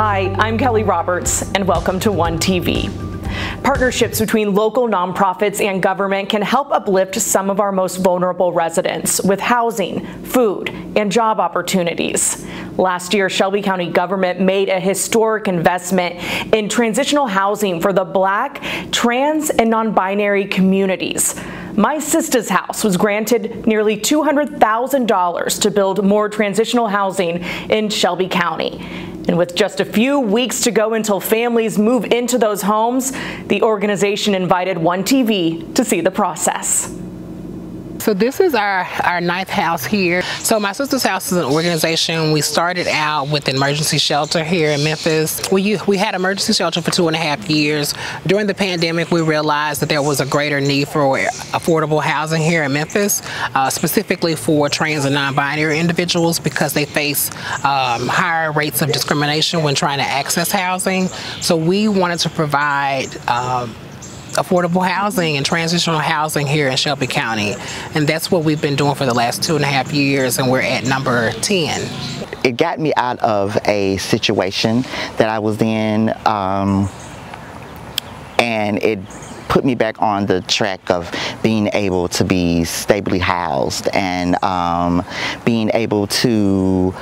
Hi, I'm Kelly Roberts, and welcome to One TV. Partnerships between local nonprofits and government can help uplift some of our most vulnerable residents with housing, food, and job opportunities. Last year, Shelby County Government made a historic investment in transitional housing for the Black, trans, and non-binary communities. My Sistah's house was granted nearly $200,000 to build more transitional housing in Shelby County. And with just a few weeks to go until families move into those homes, the organization invited One TV to see the process. So this is our ninth house here. So My Sistah's House is an organization. We started out with an emergency shelter here in Memphis. We had emergency shelter for 2.5 years. During the pandemic, we realized that there was a greater need for affordable housing here in Memphis, specifically for trans and non-binary individuals, because they face higher rates of discrimination when trying to access housing. So we wanted to provide affordable housing and transitional housing here in Shelby County, and that's what we've been doing for the last 2.5 years, and we're at number 10. It got me out of a situation that I was in, and it put me back on the track of being able to be stably housed and being able to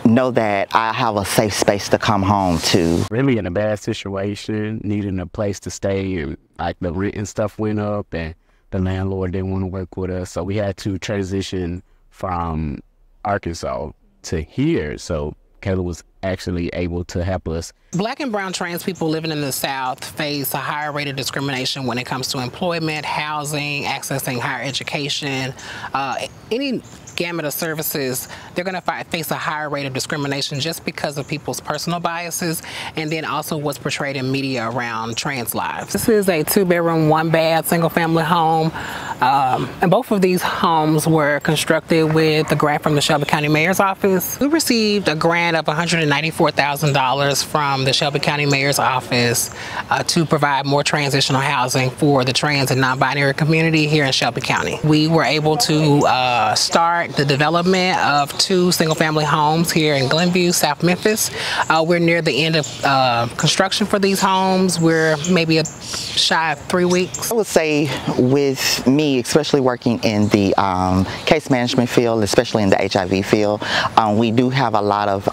know that I have a safe space to come home to. Really in a bad situation, needing a place to stay, and like the rent and stuff went up and the landlord didn't want to work with us. So we had to transition from Arkansas to here. So Kayla was actually able to help us. Black and brown trans people living in the South face a higher rate of discrimination when it comes to employment, housing, accessing higher education, any gamut of services. They're going to face a higher rate of discrimination just because of people's personal biases, and then also what's portrayed in media around trans lives. This is a 2-bedroom, 1-bath, single-family home, and both of these homes were constructed with a grant from the Shelby County Mayor's Office. We received a grant of $194,000 from the Shelby County Mayor's Office to provide more transitional housing for the trans and non-binary community here in Shelby County. We were able to start the development of 2 single-family homes here in Glenview, South Memphis. We're near the end of construction for these homes. We're maybe shy of 3 weeks. I would say with me, especially working in the case management field, especially in the HIV field, we do have a lot of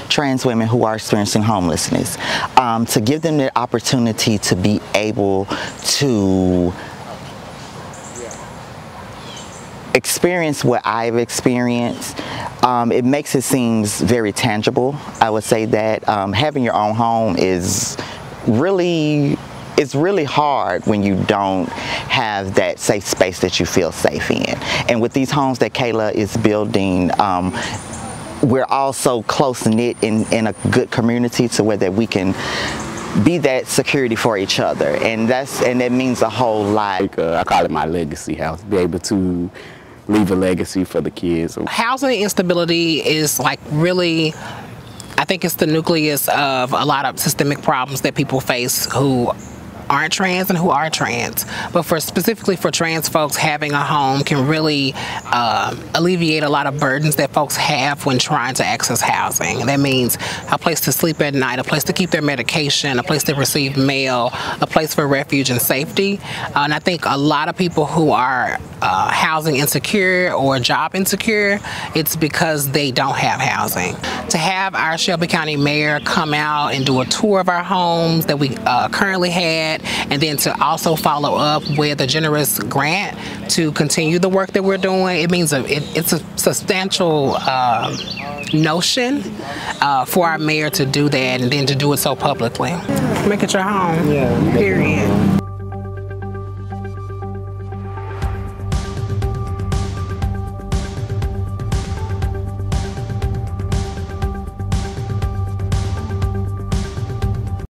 trans women who are experiencing homelessness. To give them the opportunity to be able to experience what I've experienced, it makes it seem very tangible. I would say that having your own home is really hard when you don't have that safe space that you feel safe in. And with these homes that Kayla is building, we're also close-knit in a good community to where that we can be that security for each other, and that means a whole lot. I call it my legacy house. Be able to leave a legacy for the kids. Housing instability is like really, I think it's the nucleus of a lot of systemic problems that people face who aren't trans and who are trans. But specifically for trans folks, having a home can really alleviate a lot of burdens that folks have when trying to access housing. That means a place to sleep at night, a place to keep their medication, a place to receive mail, a place for refuge and safety. And I think a lot of people who are housing insecure or job insecure, it's because they don't have housing. To have our Shelby County Mayor come out and do a tour of our homes that we currently had, and then to also follow up with a generous grant to continue the work that we're doing, it means it's a substantial notion for our mayor to do that, and then to do it so publicly. Make it your home, period.